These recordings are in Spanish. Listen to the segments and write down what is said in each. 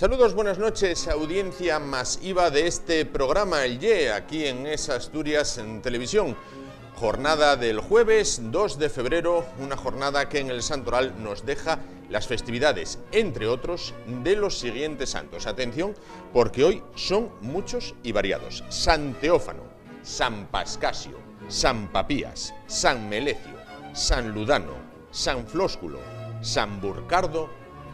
Saludos, buenas noches, audiencia masiva de este programa El Ye, aquí en ES Asturias en televisión. Jornada del jueves 2 de febrero, una jornada que en el Santoral nos deja las festividades, entre otros, de los siguientes santos. Atención, porque hoy son muchos y variados. San Teófano, San Pascasio, San Papías, San Melecio, San Ludano, San Flósculo, San Burcardo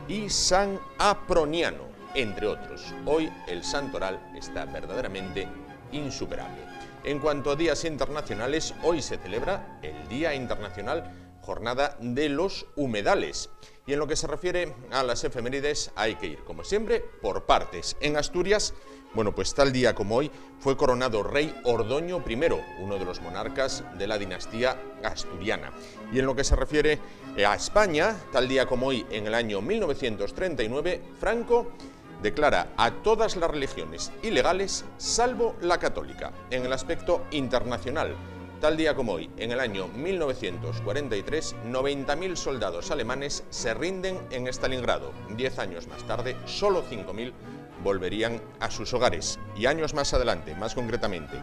y San Aproniano, entre otros. Hoy el Santoral está verdaderamente insuperable. En cuanto a días internacionales, hoy se celebra el Día Internacional Jornada de los Humedales. Y en lo que se refiere a las efemérides, hay que ir, como siempre, por partes. En Asturias, bueno, pues tal día como hoy fue coronado rey Ordoño I, uno de los monarcas de la dinastía asturiana. Y en lo que se refiere a España, tal día como hoy, en el año 1939, Franco declara a todas las religiones ilegales, salvo la católica. En el aspecto internacional, tal día como hoy, en el año 1943, 90.000 soldados alemanes se rinden en Stalingrado. 10 años más tarde, solo 5.000 volverían a sus hogares. Y años más adelante, más concretamente,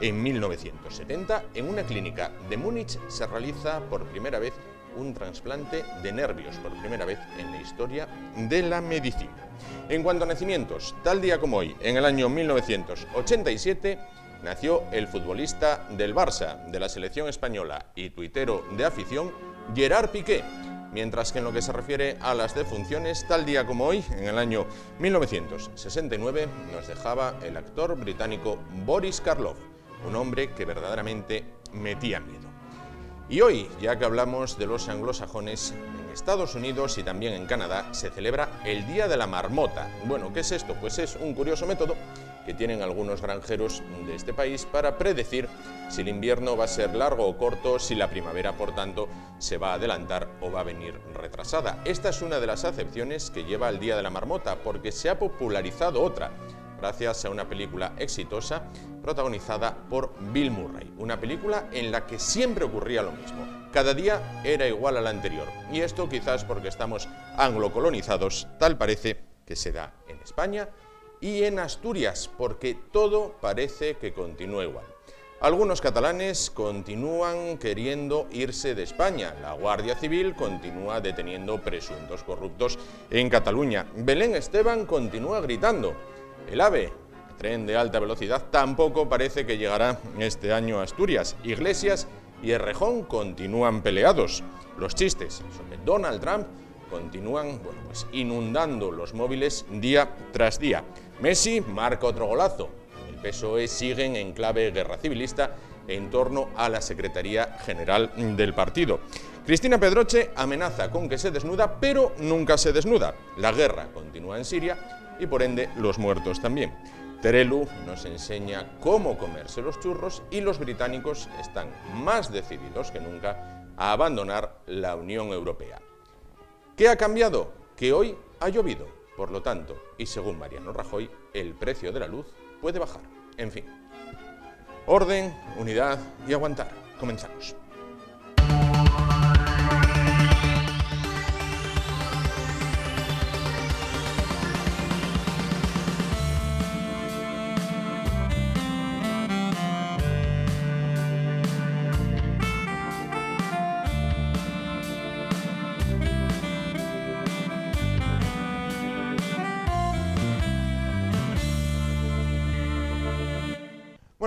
en 1970, en una clínica de Múnich se realiza por primera vez un trasplante de nervios, por primera vez en la historia de la medicina. En cuanto a nacimientos, tal día como hoy, en el año 1987, nació el futbolista del Barça, de la selección española y tuitero de afición, Gerard Piqué. Mientras que en lo que se refiere a las defunciones, tal día como hoy, en el año 1969, nos dejaba el actor británico Boris Karloff, un hombre que verdaderamente metía miedo. Y hoy, ya que hablamos de los anglosajones, en Estados Unidos y también en Canadá se celebra el Día de la Marmota. Bueno, ¿qué es esto? Pues es un curioso método que tienen algunos granjeros de este país para predecir si el invierno va a ser largo o corto, si la primavera, por tanto, se va a adelantar o va a venir retrasada. Esta es una de las acepciones que lleva el Día de la Marmota, porque se ha popularizado otra, gracias a una película exitosa protagonizada por Bill Murray. Una película en la que siempre ocurría lo mismo. Cada día era igual al anterior. Y esto quizás porque estamos anglocolonizados, tal parece que se da en España y en Asturias, porque todo parece que continúa igual. Algunos catalanes continúan queriendo irse de España. La Guardia Civil continúa deteniendo presuntos corruptos en Cataluña. Belén Esteban continúa gritando. El AVE, el tren de alta velocidad, tampoco parece que llegará este año a Asturias. Iglesias y Errejón continúan peleados. Los chistes sobre Donald Trump continúan, pues inundando los móviles día tras día. Messi marca otro golazo. El PSOE sigue en clave guerra civilista en torno a la Secretaría General del partido. Cristina Pedroche amenaza con que se desnuda, pero nunca se desnuda. La guerra continúa en Siria y por ende los muertos también. Terelu nos enseña cómo comerse los churros y los británicos están más decididos que nunca a abandonar la Unión Europea. ¿Qué ha cambiado? Que hoy ha llovido. Por lo tanto, y según Mariano Rajoy, el precio de la luz puede bajar. En fin, orden, unidad y aguantar. Comenzamos.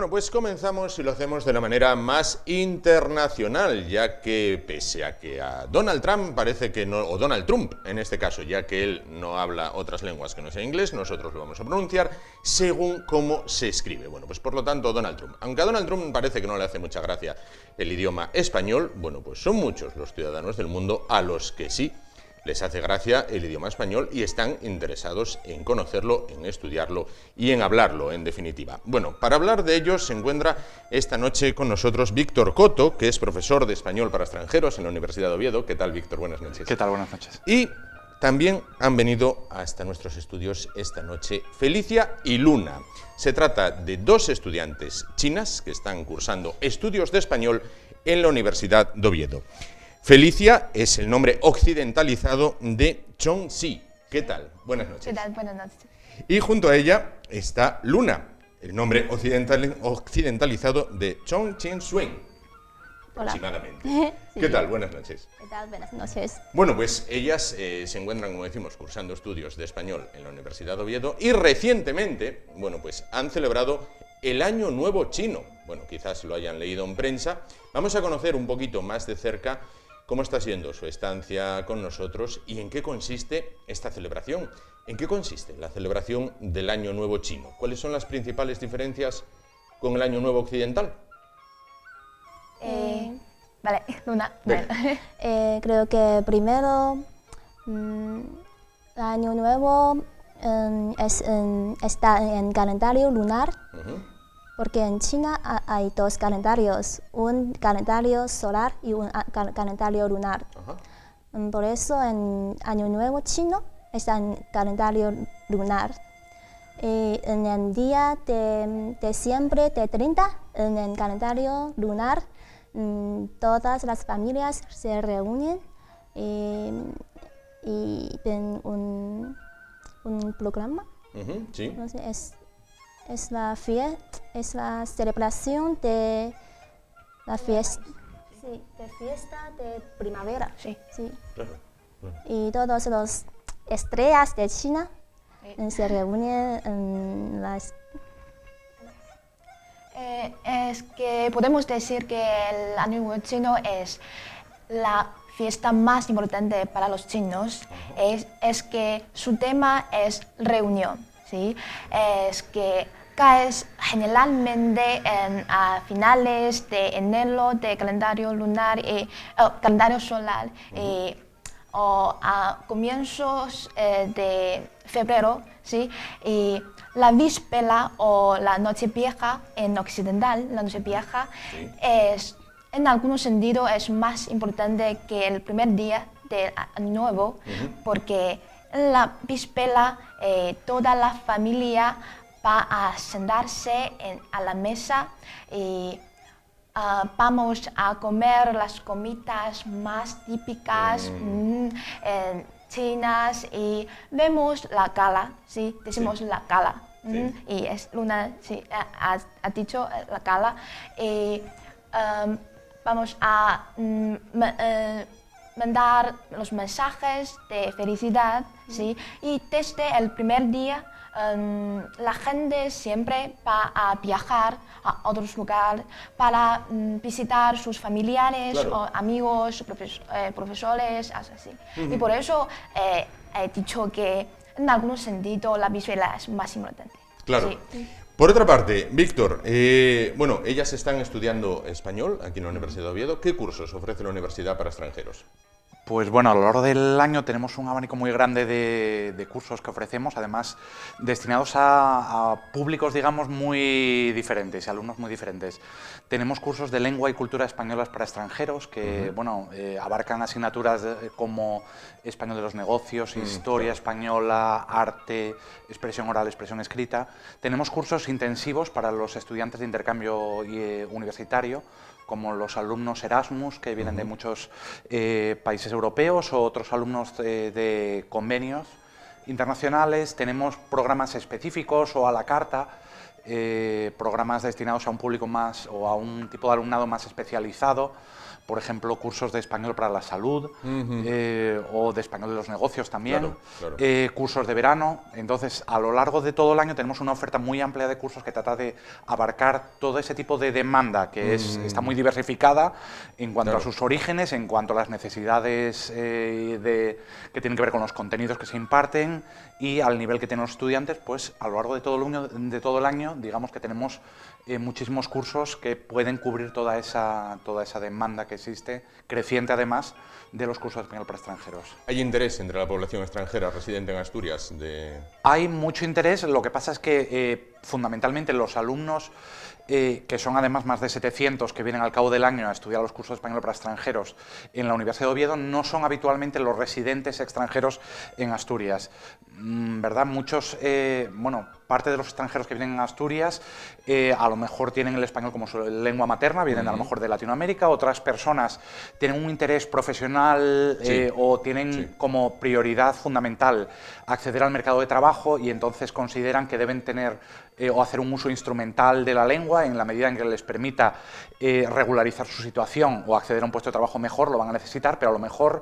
Bueno, pues comenzamos y lo hacemos de la manera más internacional, ya que pese a que a Donald Trump parece que no, o Donald Trump en este caso, ya que él no habla otras lenguas que no sea inglés, nosotros lo vamos a pronunciar según cómo se escribe. Bueno, pues por lo tanto Donald Trump. Aunque a Donald Trump parece que no le hace mucha gracia el idioma español, bueno, pues son muchos los ciudadanos del mundo a los que sí les hace gracia el idioma español y están interesados en conocerlo, en estudiarlo y en hablarlo, en definitiva. Bueno, para hablar de ello se encuentra esta noche con nosotros Víctor Coto, que es profesor de español para extranjeros en la Universidad de Oviedo. ¿Qué tal, Víctor? Buenas noches. ¿Qué tal? Buenas noches. Y también han venido hasta nuestros estudios esta noche Felicia y Luna. Se trata de dos estudiantes chinas que están cursando estudios de español en la Universidad de Oviedo. Felicia es el nombre occidentalizado de Chongxi, ¿Qué tal? Buenas noches. ¿Qué tal? Buenas noches. Y junto a ella está Luna, el nombre occidentalizado de Chong Chin-Suen. Hola. Aproximadamente. Sí. ¿Qué tal? Buenas noches. ¿Qué tal? Buenas noches. Bueno, pues ellas se encuentran, como decimos, cursando estudios de español en la Universidad de Oviedo y recientemente, bueno, pues han celebrado el Año Nuevo Chino. Bueno, quizás lo hayan leído en prensa. Vamos a conocer un poquito más de cerca cómo está siendo su estancia con nosotros y en qué consiste esta celebración. ¿En qué consiste la celebración del Año Nuevo Chino? ¿Cuáles son las principales diferencias con el Año Nuevo Occidental? Vale, Luna. Creo que primero, el Año Nuevo está en calendario lunar, porque en China hay dos calendarios, un calendario solar y un calendario lunar. Por eso en Año Nuevo chino está en calendario lunar. En el día de diciembre de 30, en el calendario lunar, todas las familias se reúnen y ven un programa. Sí. Entonces es la celebración de la fiesta. Sí, de fiesta de primavera. Sí. Sí. Claro. Y todas las estrellas de China se reúnen en las... Es que podemos decir que el Año Nuevo Chino es la fiesta más importante para los chinos. Es que su tema es reunión, ¿sí? Es que cae generalmente a finales de enero de calendario lunar y calendario solar o a comienzos de febrero, ¿sí? Y la víspera o la Nochevieja en occidental, la Nochevieja, es, en algunos sentidos es más importante que el primer día del Año Nuevo, porque en la víspera toda la familia va a sentarse a la mesa y vamos a comer las comidas más típicas chinas y vemos la gala, ¿sí? Decimos la gala. Y es Luna, sí, ha dicho la gala. Y vamos a mandar los mensajes de felicidad, ¿sí? Y desde el primer día la gente siempre va a viajar a otros lugares para visitar sus familiares, claro, o amigos, profesores, así. Y por eso he dicho que en algún sentido la víspera es más importante. Claro. Sí. Por otra parte, Víctor, bueno, ellas están estudiando español aquí en la Universidad de Oviedo. ¿Qué cursos ofrece la universidad para extranjeros? Pues bueno, a lo largo del año tenemos un abanico muy grande de cursos que ofrecemos, además destinados a públicos, digamos, muy diferentes, alumnos muy diferentes. Tenemos cursos de lengua y cultura españolas para extranjeros que, bueno, abarcan asignaturas como español de los negocios, historia española, arte, expresión oral, expresión escrita. Tenemos cursos intensivos para los estudiantes de intercambio universitario, como los alumnos Erasmus, que vienen de muchos países europeos, o otros alumnos de convenios internacionales. Tenemos programas específicos o a la carta, programas destinados a un público más o a un tipo de alumnado más especializado. Por ejemplo, cursos de español para la salud o de español de los negocios también, cursos de verano. Entonces, a lo largo de todo el año tenemos una oferta muy amplia de cursos que trata de abarcar todo ese tipo de demanda que está muy diversificada en cuanto a sus orígenes, en cuanto a las necesidades que tienen que ver con los contenidos que se imparten y al nivel que tienen los estudiantes. Pues a lo largo de todo el año, digamos que tenemos muchísimos cursos que pueden cubrir toda esa demanda que existe, creciente además, de los cursos de español para extranjeros. ¿Hay interés entre la población extranjera residente en Asturias? Hay mucho interés, lo que pasa es que fundamentalmente los alumnos, que son además más de 700 que vienen al cabo del año a estudiar los cursos de español para extranjeros en la Universidad de Oviedo, no son habitualmente los residentes extranjeros en Asturias. ¿Verdad? Muchos, bueno, parte de los extranjeros que vienen a Asturias a lo mejor tienen el español como su lengua materna, vienen a lo mejor de Latinoamérica, otras personas tienen un interés profesional o tienen como prioridad fundamental acceder al mercado de trabajo y entonces consideran que deben tener o hacer un uso instrumental de la lengua en la medida en que les permita regularizar su situación o acceder a un puesto de trabajo mejor, lo van a necesitar, pero a lo mejor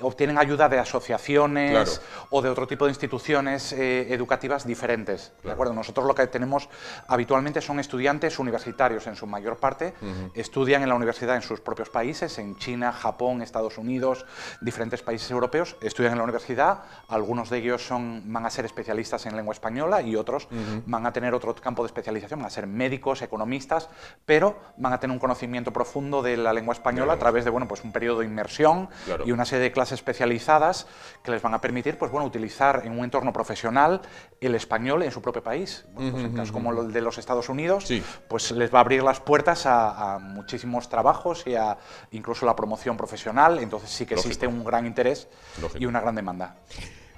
obtienen ayuda de asociaciones o de otro tipo de instituciones educativas diferentes. ¿De acuerdo? Nosotros lo que tenemos habitualmente son estudiantes universitarios, en su mayor parte, estudian en la universidad en sus propios países, en China, Japón, Estados Unidos, diferentes países europeos, estudian en la universidad, algunos de ellos van a ser especialistas en lengua española y otros van a tener otro campo de especialización, van a ser médicos, economistas, pero van a tener un conocimiento profundo de la lengua española a través de pues un periodo de inmersión y una serie de clases especializadas que les van a permitir utilizar en un entorno profesional el español en su propio país. Bueno, pues en casos como el de los Estados Unidos, pues les va a abrir las puertas a muchísimos trabajos y a incluso la promoción profesional, entonces sí que existe un gran interés y una gran demanda.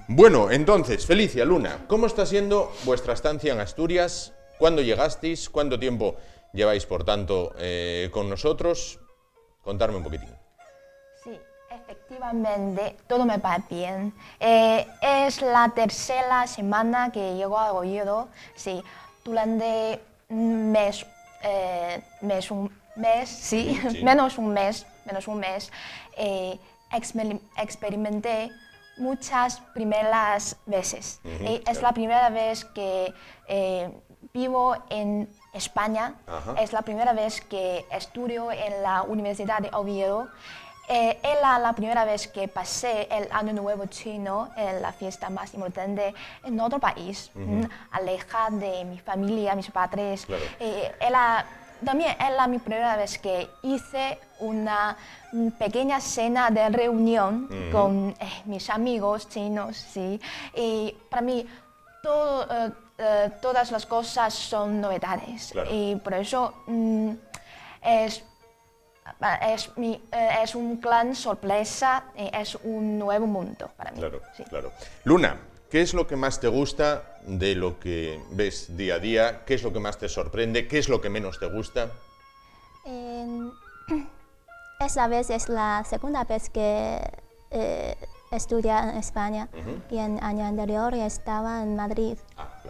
Bueno, entonces, Felicia, Luna, ¿cómo está siendo vuestra estancia en Asturias? ¿Cuándo llegasteis? ¿Cuánto tiempo lleváis, por tanto, con nosotros? Contarme un poquitín. Sí, efectivamente, todo me va bien. Es la tercera semana que llego a Oviedo. Sí, durante menos un mes, experimenté muchas primeras veces. Es la primera vez que vivo en España, es la primera vez que estudio en la Universidad de Oviedo. Era la primera vez que pasé el Año Nuevo chino, la fiesta más importante, en otro país, alejada de mi familia, mis padres. También era mi primera vez que hice una pequeña cena de reunión con mis amigos chinos, ¿sí? Y para mí todas las cosas son novedades y por eso es un gran sorpresa, es un nuevo mundo para mí. Claro. Luna, ¿qué es lo que más te gusta de lo que ves día a día? ¿Qué es lo que más te sorprende? ¿Qué es lo que menos te gusta? Esta vez es la segunda vez que estudio en España y en el año anterior estaba en Madrid.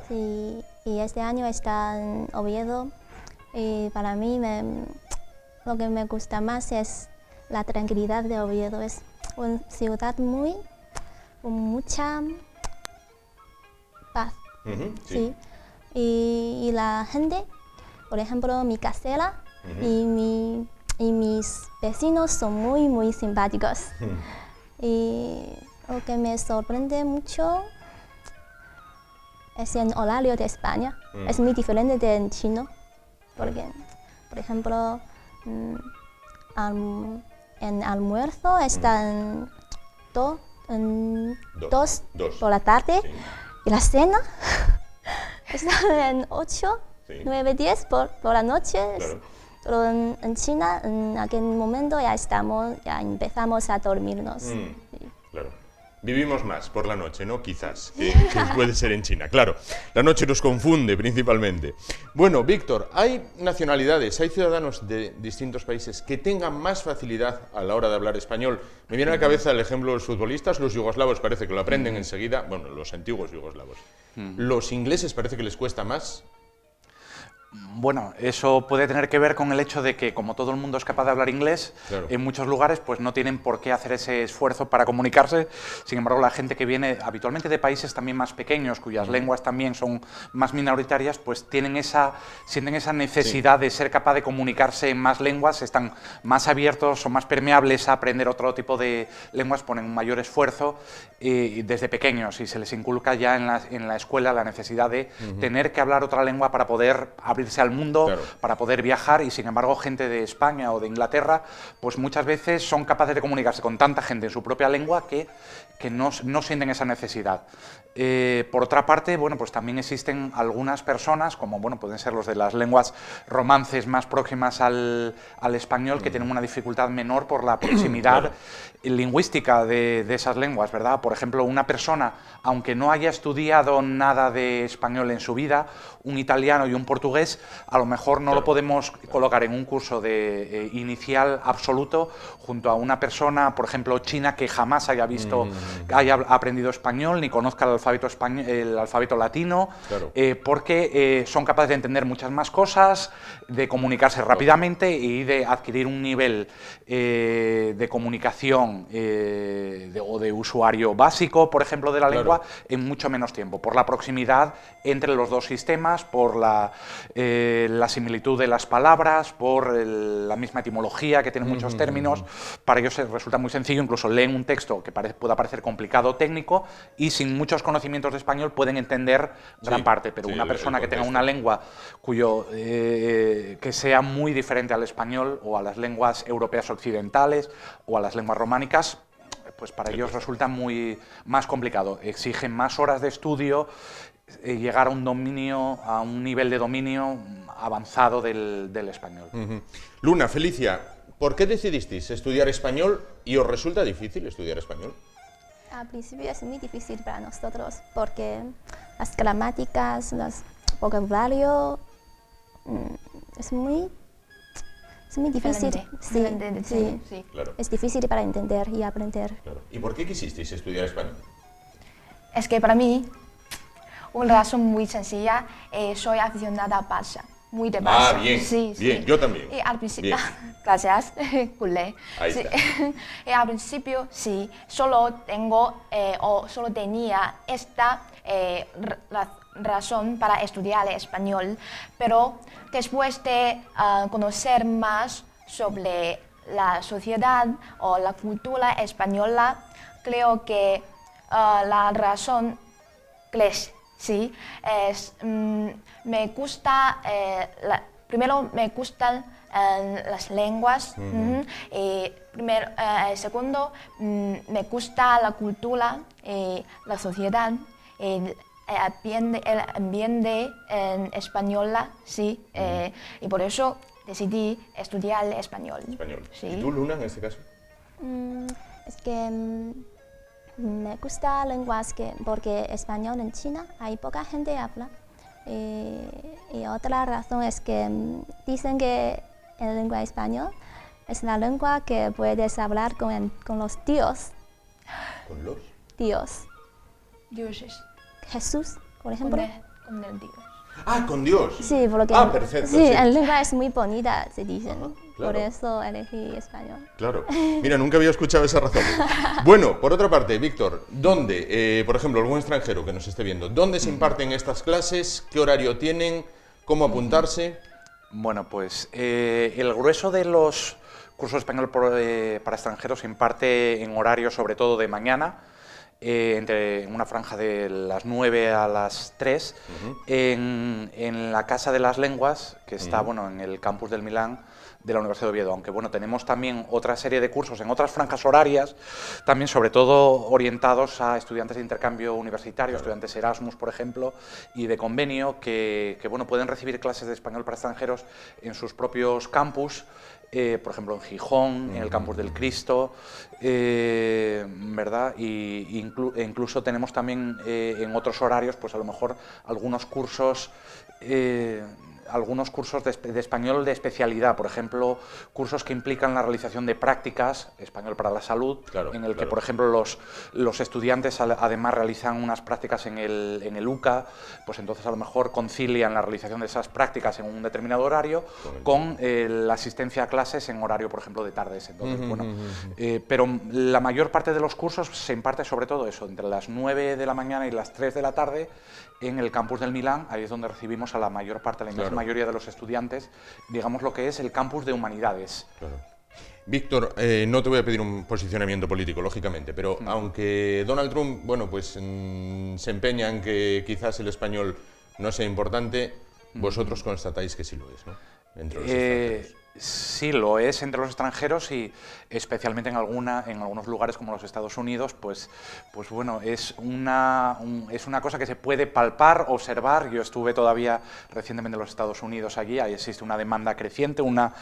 Sí, y este año está en Oviedo y para mí lo que me gusta más es la tranquilidad de Oviedo. Es una ciudad con mucha paz. Sí. Y la gente, por ejemplo, mi casera y mis vecinos son muy simpáticos. Y lo que me sorprende mucho es el horario de España. Es muy diferente del chino, porque, por ejemplo, en almuerzo están dos por la tarde y la cena está en 8, 9, 10 por la noche. Pero en China, en aquel momento ya empezamos a dormirnos. Claro. Vivimos más por la noche, ¿no? Quizás, que puede ser en China. Claro, la noche nos confunde principalmente. Bueno, Víctor, hay nacionalidades, hay ciudadanos de distintos países que tengan más facilidad a la hora de hablar español. Me viene a la cabeza el ejemplo de los futbolistas, los yugoslavos parece que lo aprenden enseguida, bueno, los antiguos yugoslavos. ¿Los ingleses parece que les cuesta más? Bueno, eso puede tener que ver con el hecho de que, como todo el mundo es capaz de hablar inglés, en muchos lugares pues no tienen por qué hacer ese esfuerzo para comunicarse. Sin embargo, la gente que viene habitualmente de países también más pequeños, cuyas lenguas también son más minoritarias, pues sienten esa necesidad de ser capaz de comunicarse en más lenguas, están más abiertos, son más permeables a aprender otro tipo de lenguas, ponen un mayor esfuerzo desde pequeños y se les inculca ya en la escuela la necesidad de tener que hablar otra lengua para poder abrir abrirse al mundo, claro, para poder viajar, y sin embargo gente de España o de Inglaterra pues muchas veces son capaces de comunicarse con tanta gente en su propia lengua que no sienten esa necesidad. Por otra parte, bueno, pues también existen algunas personas, como bueno, pueden ser los de las lenguas romances más próximas al español, que tienen una dificultad menor por la proximidad claro, lingüística de esas lenguas, ¿verdad? Por ejemplo, una persona, aunque no haya estudiado nada de español en su vida, un italiano y un portugués, a lo mejor no claro, lo podemos colocar en un curso de inicial absoluto junto a una persona, por ejemplo, china, que jamás haya visto, haya aprendido español, ni conozca el alfabeto latino, claro. porque son capaces de entender muchas más cosas, de comunicarse rápidamente y de adquirir un nivel de comunicación o de usuario básico, por ejemplo, de la Claro. lengua, en mucho menos tiempo, por la proximidad entre los dos sistemas, por la similitud de las palabras, por la misma etimología, que tiene muchos términos. Para ellos resulta muy sencillo, incluso leen un texto que pueda parecer complicado o técnico, y sin muchos conocimientos de español pueden entender gran parte, pero sí, una persona el que tenga contexto. una lengua que sea muy diferente al español o a las lenguas europeas occidentales o a las lenguas románicas, pues para ellos resulta más complicado. Exigen más horas de estudio, llegar a un nivel de dominio avanzado del español. Luna, Felicia, ¿por qué decidisteis estudiar español y os resulta difícil estudiar español? Al principio es muy difícil para nosotros porque las gramáticas, los vocabulario es muy difícil. Diferente, Sí. sí. Claro, Es difícil para entender y aprender. claro. ¿Y por qué quisisteis estudiar español? Es que para mí, una razón muy sencilla, soy aficionada a Barça, muy de Barça. Ah, bien, Sí, bien, sí. yo también. Y al principio, Bien. gracias, culé. Ahí Sí. está. Y al principio, sí, solo tenía esta razón para estudiar español, pero después de conocer más sobre la sociedad o la cultura española, creo que la razón sí, es, me gusta, primero me gustan las lenguas, y segundo, me gusta la cultura y la sociedad, el ambiente española, sí, y por eso decidí estudiar español. Español. Sí. ¿Y tú, Luna, en este caso? Es que me gusta lenguas porque español en China hay poca gente habla. Y otra razón es que dicen que la lengua español es la lengua que puedes hablar con los dioses. ¿Con los? Dios. Dioses. Jesús, por ejemplo. Con el Dios. Ah, con Dios. Sí, porque perfecto. sí, la lengua es muy bonita, se dicen. Ajá, claro. Por eso elegí español. Claro. Mira, nunca había escuchado esa razón. Bueno, por otra parte, Víctor, ¿dónde, por ejemplo, algún extranjero que nos esté viendo, dónde se imparten estas clases? ¿Qué horario tienen? ¿Cómo apuntarse? Bueno, pues el grueso de los cursos de español para extranjeros se imparte en horario sobre todo de mañana, entre una franja de las 9 a las 3, en la Casa de las Lenguas, que está bueno, en el campus del Milán de la Universidad de Oviedo, aunque bueno, tenemos también otra serie de cursos en otras franjas horarias, también sobre todo orientados a estudiantes de intercambio universitario, estudiantes Erasmus, por ejemplo, y de convenio, que bueno, pueden recibir clases de español para extranjeros en sus propios campus, por ejemplo en Gijón, en el campus del Cristo, ¿verdad? E incluso tenemos también en otros horarios, pues a lo mejor algunos cursos de español de especialidad, por ejemplo, cursos que implican la realización de prácticas, español para la salud, Claro, en el que, claro. por ejemplo, los estudiantes además realizan unas prácticas en el UCA, pues entonces a lo mejor concilian la realización de esas prácticas en un determinado horario con la asistencia a clases en horario, por ejemplo, de tardes. Entonces, bueno, pero la mayor parte de los cursos se imparte sobre todo eso, entre las 9 de la mañana y las 3 de la tarde, en el campus del Milán. Ahí es donde recibimos a la mayor parte, la inmensa mayoría de los estudiantes, digamos lo que es el campus de humanidades. Claro. Víctor, no te voy a pedir un posicionamiento político, lógicamente, pero aunque Donald Trump, bueno, pues se empeña en que quizás el español no sea importante, vosotros constatáis que sí lo es, ¿no? Entre los extranjeros. Sí, lo es entre los extranjeros y especialmente en algunos lugares como los Estados Unidos, pues bueno, es una cosa que se puede palpar, observar. Yo estuve todavía recientemente en los Estados Unidos allí, ahí existe una demanda creciente, una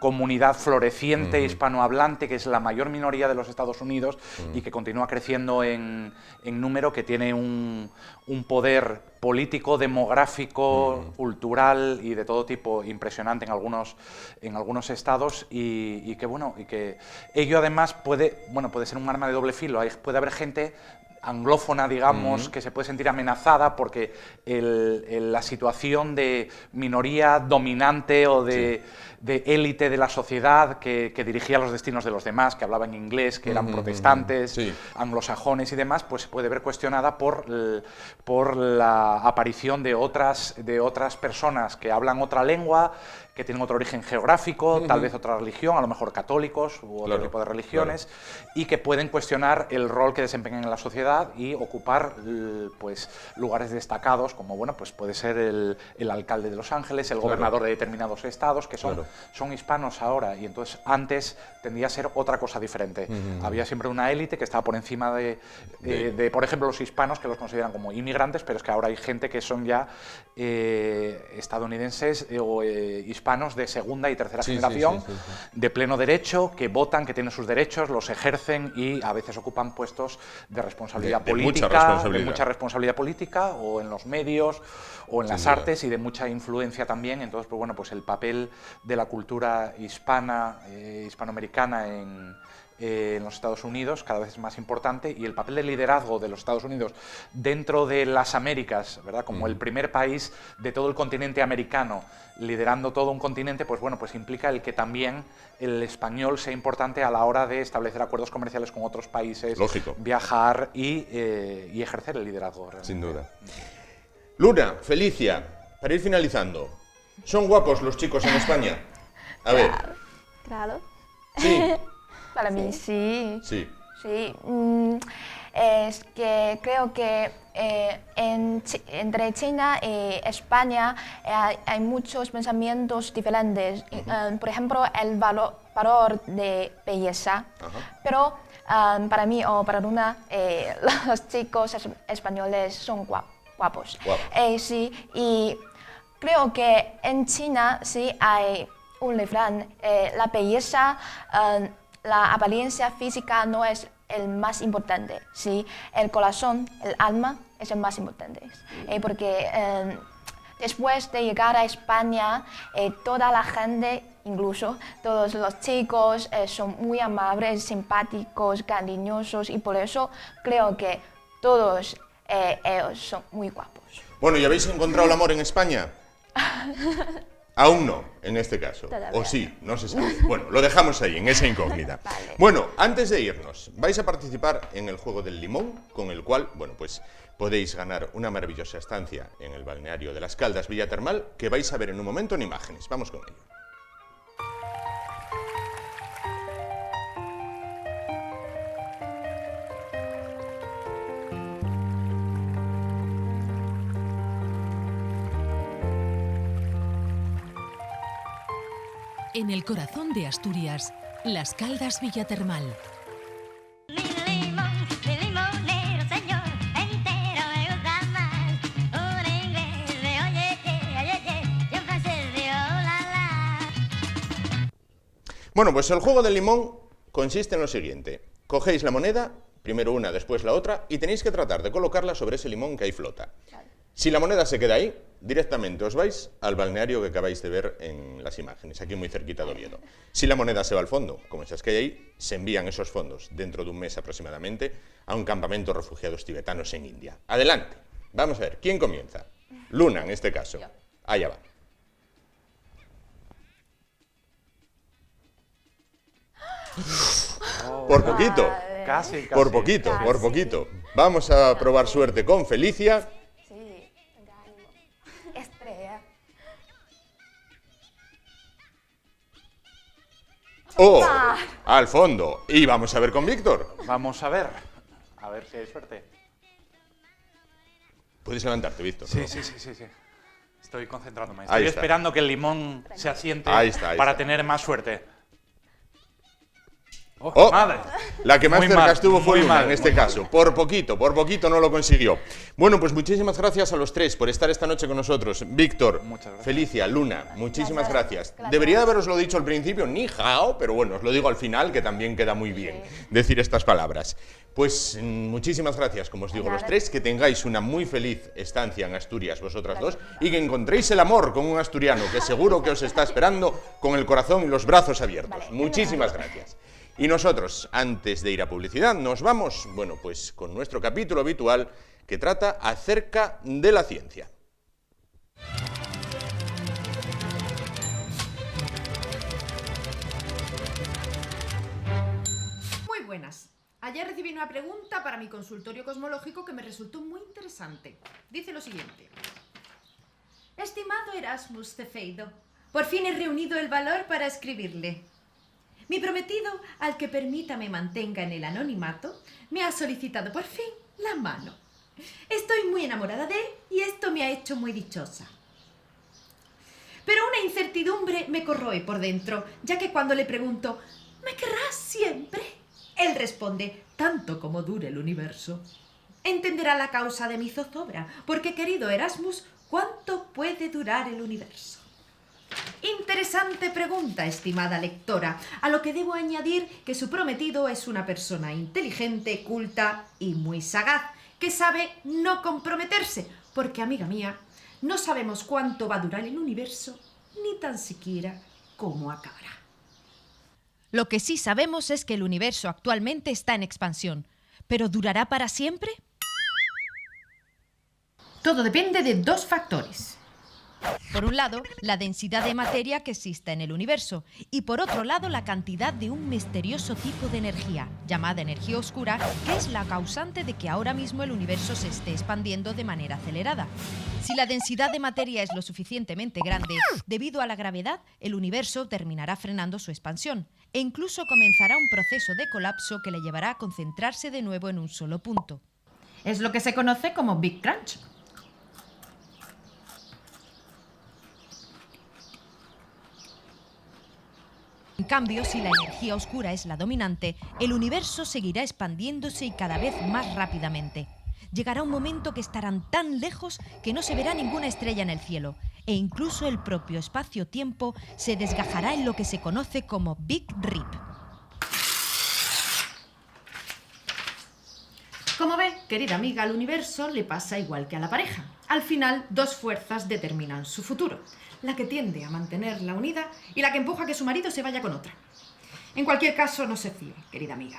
comunidad floreciente hispanohablante, que es la mayor minoría de los Estados Unidos y que continúa creciendo en número, que tiene un poder político, demográfico, cultural y de todo tipo impresionante en algunos estados y que ello además puede ser un arma de doble filo. Puede haber gente anglófona, digamos, que se puede sentir amenazada porque la situación de minoría dominante o de élite de la sociedad que dirigía los destinos de los demás, que hablaban inglés, que eran protestantes, anglosajones y demás, pues se puede ver cuestionada por la aparición de otras personas que hablan otra lengua, que tienen otro origen geográfico, tal vez otra religión, a lo mejor católicos u otro tipo de religiones, y que pueden cuestionar el rol que desempeñan en la sociedad y ocupar pues lugares destacados, como pues puede ser el alcalde de Los Ángeles, el gobernador de determinados estados, que son hispanos ahora, y entonces antes tendía a ser otra cosa diferente. Había siempre una élite que estaba por encima de, por ejemplo, los hispanos, que los consideran como inmigrantes, pero es que ahora hay gente que son ya estadounidenses o hispanos de segunda y tercera generación, de pleno derecho, que votan, que tienen sus derechos, los ejercen y a veces ocupan puestos de responsabilidad política, de mucha responsabilidad política, o en los medios, o en las artes, y de mucha influencia también. Entonces, pues el papel de la cultura hispanoamericana en los Estados Unidos cada vez es más importante, y el papel de liderazgo de los Estados Unidos dentro de las Américas, ¿verdad? Como el primer país de todo el continente americano, liderando todo un continente, pues implica el que también el español sea importante a la hora de establecer acuerdos comerciales con otros países, viajar y ejercer el liderazgo realmente. Sin duda. Luna, Felicia, para ir finalizando, ¿son guapos los chicos en España? A ver. Claro. Sí. Para mí sí. Sí. Sí. Es que creo que entre China y España hay muchos pensamientos diferentes. Por ejemplo, el valor de belleza. Pero para mí o para Luna, los chicos españoles son guapos. Sí, y creo que en China sí hay un refrán, la belleza, la apariencia física no es el más importante, ¿sí? El corazón, el alma es el más importante. Porque después de llegar a España, toda la gente, incluso todos los chicos, son muy amables, simpáticos, cariñosos, y por eso creo que todos ellos son muy guapos. Bueno, ¿y habéis encontrado el amor en España? Aún no, en este caso. Todavía. O sí, no se sabe. Bueno, lo dejamos ahí, en esa incógnita. Vale. Bueno, antes de irnos, vais a participar en el juego del limón, con el cual, pues podéis ganar una maravillosa estancia en el balneario de Las Caldas Villa Termal, que vais a ver en un momento en imágenes. Vamos con ello. En el corazón de Asturias, Las Caldas Villa Termal. Mi limonero, señor, entero me gusta más. Un inglés de oye, y un francés de hola, la. Bueno, pues el juego del limón consiste en lo siguiente. Cogéis la moneda, primero una, después la otra, y tenéis que tratar de colocarla sobre ese limón que ahí flota. Si la moneda se queda ahí, directamente os vais al balneario que acabáis de ver en las imágenes, aquí muy cerquita de Oviedo. Si la moneda se va al fondo, como esas que hay ahí, se envían esos fondos dentro de un mes aproximadamente a un campamento de refugiados tibetanos en India. Adelante, vamos a ver, ¿quién comienza? Luna, en este caso. Allá va. Por poquito. Casi. Por poquito. Vamos a probar suerte con Felicia. Sí, ánimo. Estrella. ¡Oh! Al fondo. Y vamos a ver con Víctor. Vamos a ver si hay suerte. Puedes levantarte, Víctor. Sí, ¿no? sí. Estoy concentrándome. Ahí Estoy está. esperando que el limón se asiente Ahí está, ahí para está. tener más suerte. ¡Oh, Oh, madre! la que más Muy cerca mal, estuvo fue muy Luna mal, en este muy mal. caso. Por poquito no lo consiguió. Bueno, pues muchísimas gracias a los tres por estar esta noche con nosotros. Víctor, Muchas gracias. Felicia, Luna, muchísimas gracias. Gracias. Debería haberoslo dicho al principio, ni hao, pero bueno, os lo digo al final, que también queda muy bien decir estas palabras. Pues muchísimas gracias, como os digo, los tres, que tengáis una muy feliz estancia en Asturias, vosotras dos, y que encontréis el amor con un asturiano que seguro que os está esperando con el corazón y los brazos abiertos. Vale. Muchísimas gracias. Y nosotros, antes de ir a publicidad, nos vamos, bueno, pues con nuestro capítulo habitual que trata acerca de la ciencia. Muy buenas. Ayer recibí una pregunta para mi consultorio cosmológico que me resultó muy interesante. Dice lo siguiente. Estimado Erasmus Cefeido, por fin he reunido el valor para escribirle. Mi prometido, al que permita me mantenga en el anonimato, me ha solicitado por fin la mano. Estoy muy enamorada de él y esto me ha hecho muy dichosa. Pero una incertidumbre me corroe por dentro, ya que cuando le pregunto, ¿me querrás siempre?, él responde, tanto como dure el universo. Entenderá la causa de mi zozobra, porque, querido Erasmus, ¿cuánto puede durar el universo? Interesante pregunta, estimada lectora, a lo que debo añadir que su prometido es una persona inteligente, culta y muy sagaz, que sabe no comprometerse, porque, amiga mía, no sabemos cuánto va a durar el universo, ni tan siquiera cómo acabará. Lo que sí sabemos es que el universo actualmente está en expansión, pero ¿durará para siempre? Todo depende de dos factores. Por un lado, la densidad de materia que existe en el universo y por otro lado, la cantidad de un misterioso tipo de energía, llamada energía oscura, que es la causante de que ahora mismo el universo se esté expandiendo de manera acelerada. Si la densidad de materia es lo suficientemente grande, debido a la gravedad, el universo terminará frenando su expansión e incluso comenzará un proceso de colapso que le llevará a concentrarse de nuevo en un solo punto. Es lo que se conoce como Big Crunch. En cambio, si la energía oscura es la dominante, el universo seguirá expandiéndose y cada vez más rápidamente. Llegará un momento que estarán tan lejos que no se verá ninguna estrella en el cielo, e incluso el propio espacio-tiempo se desgajará en lo que se conoce como Big Rip. Como ve, querida amiga, al universo le pasa igual que a la pareja. Al final, dos fuerzas determinan su futuro. La que tiende a mantenerla unida y la que empuja a que su marido se vaya con otra. En cualquier caso, no se fíe, querida amiga.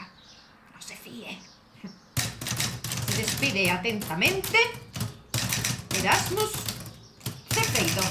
No se fíe. Se despide atentamente Erasmus Cefeido.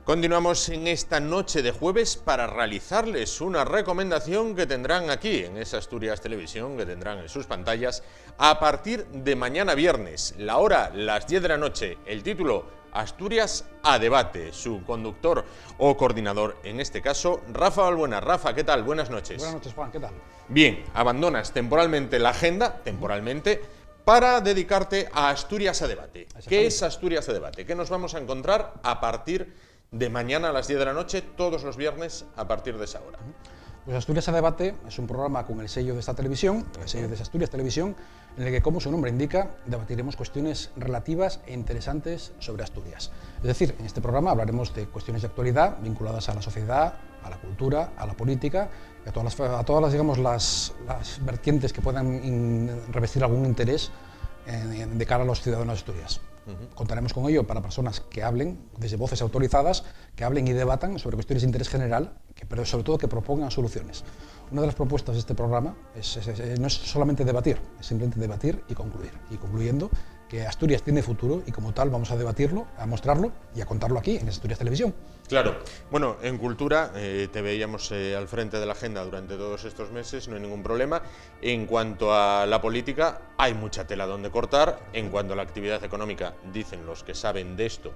Continuamos en esta noche de jueves para realizarles una recomendación que tendrán aquí en esa Asturias Televisión, que tendrán en sus pantallas, a partir de mañana viernes, la hora, las 10 de la noche, el título, Asturias a debate, su conductor o coordinador, en este caso, Rafa Balbuena. Rafa, ¿qué tal? Buenas noches. Buenas noches, Juan, ¿qué tal? Bien, abandonas temporalmente la agenda, para dedicarte a Asturias a debate. ¿Qué es Asturias a debate? ¿Qué nos vamos a encontrar a partir de mañana a las 10 de la noche, todos los viernes a partir de esa hora? Pues Asturias a debate es un programa con el sello de esta televisión, el sello de Asturias Televisión, en el que, como su nombre indica, debatiremos cuestiones relativas e interesantes sobre Asturias. Es decir, en este programa hablaremos de cuestiones de actualidad vinculadas a la sociedad, a la cultura, a la política, y a todas las, digamos, las vertientes que puedan revestir algún interés de cara a los ciudadanos de Asturias. Contaremos con ello para personas que hablen, desde voces autorizadas, que hablen y debatan sobre cuestiones de interés general, pero sobre todo que propongan soluciones. Una de las propuestas de este programa no es solamente debatir, es simplemente debatir y concluir. Y concluyendo que Asturias tiene futuro y como tal vamos a debatirlo, a mostrarlo y a contarlo aquí en Asturias Televisión. Claro. Bueno, en Cultura te veíamos al frente de la agenda durante todos estos meses, no hay ningún problema. En cuanto a la política, hay mucha tela donde cortar. En cuanto a la actividad económica, dicen los que saben de esto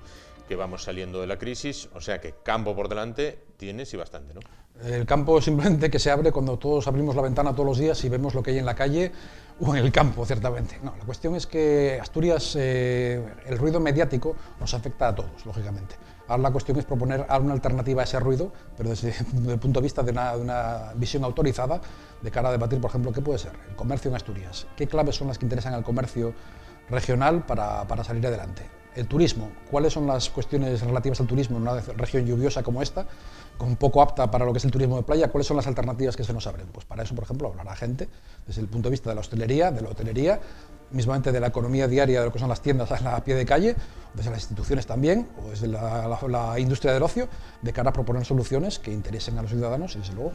que vamos saliendo de la crisis, o sea que campo por delante tienes y bastante, ¿no? El campo simplemente que se abre cuando todos abrimos la ventana todos los días y vemos lo que hay en la calle o en el campo, ciertamente. No, la cuestión es que Asturias, el ruido mediático nos afecta a todos, lógicamente. Ahora la cuestión es proponer alguna alternativa a ese ruido, pero desde el punto de vista de una visión autorizada, de cara a debatir, por ejemplo, qué puede ser el comercio en Asturias, qué claves son las que interesan al comercio regional para salir adelante. El turismo, cuáles son las cuestiones relativas al turismo en una región lluviosa como esta, con poco apta para lo que es el turismo de playa, cuáles son las alternativas que se nos abren. Pues para eso, por ejemplo, hablará gente desde el punto de vista de la hostelería, mismamente de la economía diaria, de lo que son las tiendas a pie de calle, desde las instituciones también, o desde la industria del ocio, de cara a proponer soluciones que interesen a los ciudadanos y, desde luego,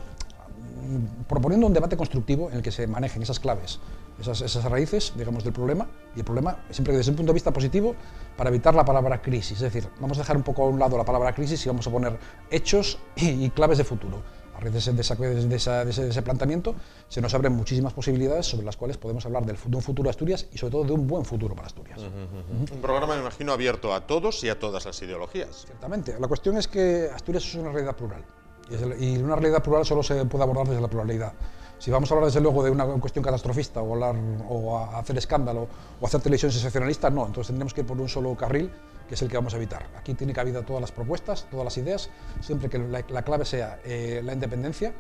proponiendo un debate constructivo en el que se manejen esas claves, esas raíces, digamos, del problema, y el problema siempre desde un punto de vista positivo para evitar la palabra crisis. Es decir, vamos a dejar un poco a un lado la palabra crisis y vamos a poner hechos y claves de futuro. A raíz de ese planteamiento se nos abren muchísimas posibilidades sobre las cuales podemos hablar de un futuro de Asturias y sobre todo de un buen futuro para Asturias. Un programa, me imagino, abierto a todos y a todas las ideologías. Ciertamente. La cuestión es que Asturias es una realidad plural. Y una realidad plural solo se puede abordar desde la pluralidad. Si vamos a hablar desde luego de una cuestión catastrofista o a hacer escándalo o a hacer televisión sensacionalista, no, entonces tendremos que ir por un solo carril, que es el que vamos a evitar. Aquí tiene cabida todas las propuestas, todas las ideas, siempre que la clave sea la independencia,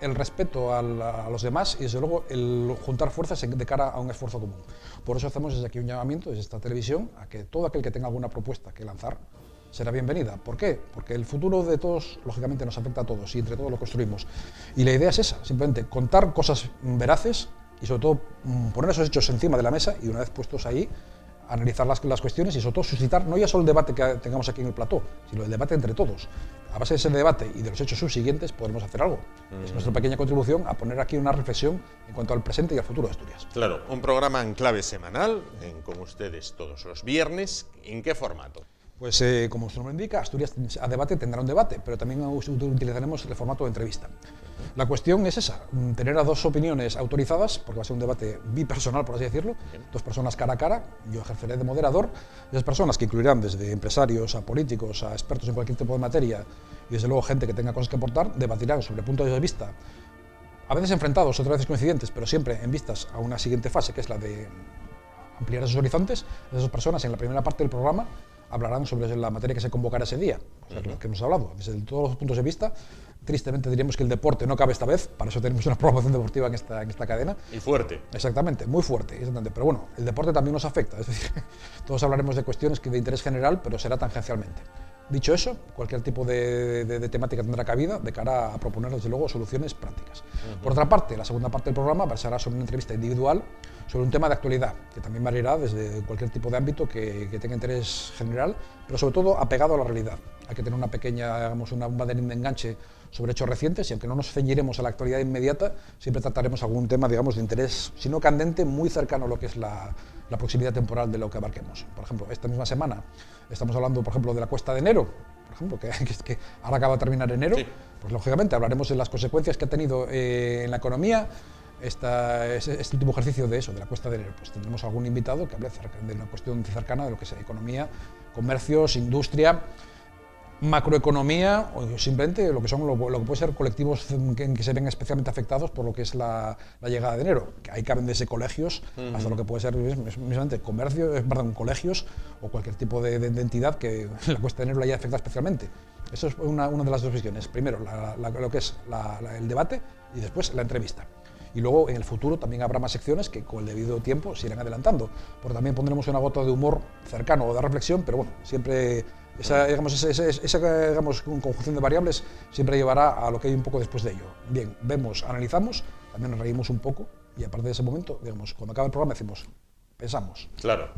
el respeto a los demás y desde luego el juntar fuerzas de cara a un esfuerzo común. Por eso hacemos desde aquí un llamamiento, desde esta televisión, a que todo aquel que tenga alguna propuesta que lanzar será bienvenida. ¿Por qué? Porque el futuro de todos, lógicamente, nos afecta a todos y entre todos lo construimos. Y la idea es esa, simplemente contar cosas veraces y sobre todo poner esos hechos encima de la mesa y una vez puestos ahí, analizar las cuestiones y sobre todo suscitar no ya solo el debate que tengamos aquí en el plató, sino el debate entre todos. A base de ese debate y de los hechos subsiguientes podremos hacer algo. Es nuestra pequeña contribución a poner aquí una reflexión en cuanto al presente y al futuro de Asturias. Claro, un programa en clave semanal, con ustedes todos los viernes. ¿En qué formato? Pues como su nombre indica, Asturias a debate tendrá un debate, pero también utilizaremos el formato de entrevista. La cuestión es esa, tener a dos opiniones autorizadas, porque va a ser un debate bipersonal, por así decirlo, dos personas cara a cara, yo ejerceré de moderador, esas personas que incluirán desde empresarios a políticos, a expertos en cualquier tipo de materia, y desde luego gente que tenga cosas que aportar, debatirán sobre puntos de vista, a veces enfrentados, otras veces coincidentes, pero siempre en vistas a una siguiente fase, que es la de ampliar esos horizontes. Esas personas en la primera parte del programa hablarán sobre la materia que se convocará ese día, o sea, que hemos hablado, desde todos los puntos de vista. Tristemente diríamos que el deporte no cabe esta vez, para eso tenemos una programación deportiva en esta cadena. Y fuerte. Exactamente, muy fuerte, exactamente. Pero bueno, el deporte también nos afecta, es decir, todos hablaremos de cuestiones de interés general, pero será tangencialmente. Dicho eso, cualquier tipo de temática tendrá cabida de cara a proponer, desde luego, soluciones prácticas. Por otra parte, la segunda parte del programa versará sobre una entrevista individual sobre un tema de actualidad, que también variará desde cualquier tipo de ámbito que tenga interés general, pero sobre todo apegado a la realidad. Hay que tener una pequeña, digamos, un banderín de enganche sobre hechos recientes y aunque no nos ceñiremos a la actualidad inmediata, siempre trataremos algún tema, digamos, de interés, si no candente, muy cercano a lo que es la proximidad temporal de lo que abarquemos. Por ejemplo, esta misma semana estamos hablando, por ejemplo, de la cuesta de enero, por ejemplo, que ahora acaba de terminar enero, sí. Pues lógicamente hablaremos de las consecuencias que ha tenido en la economía este último ejercicio de eso, de la cuesta de enero. Pues tendremos algún invitado que hable de una cuestión cercana de lo que sea economía, comercios, industria, macroeconomía o simplemente lo que puede ser colectivos que se ven especialmente afectados por lo que es la llegada de enero. Que ahí caben desde colegios hasta lo que puede ser mismamente colegios o cualquier tipo de entidad que la cuesta de enero la haya afectado especialmente. Eso es una de las dos visiones. Primero, lo que es el debate y después la entrevista. Y luego en el futuro también habrá más secciones que con el debido tiempo se irán adelantando. Porque también pondremos una gota de humor cercano o de reflexión, pero bueno, siempre esa conjunción de variables siempre llevará a lo que hay un poco después de ello. Bien, vemos, analizamos, también nos reímos un poco y a partir de ese momento, digamos, cuando acabe el programa decimos, pensamos. Claro.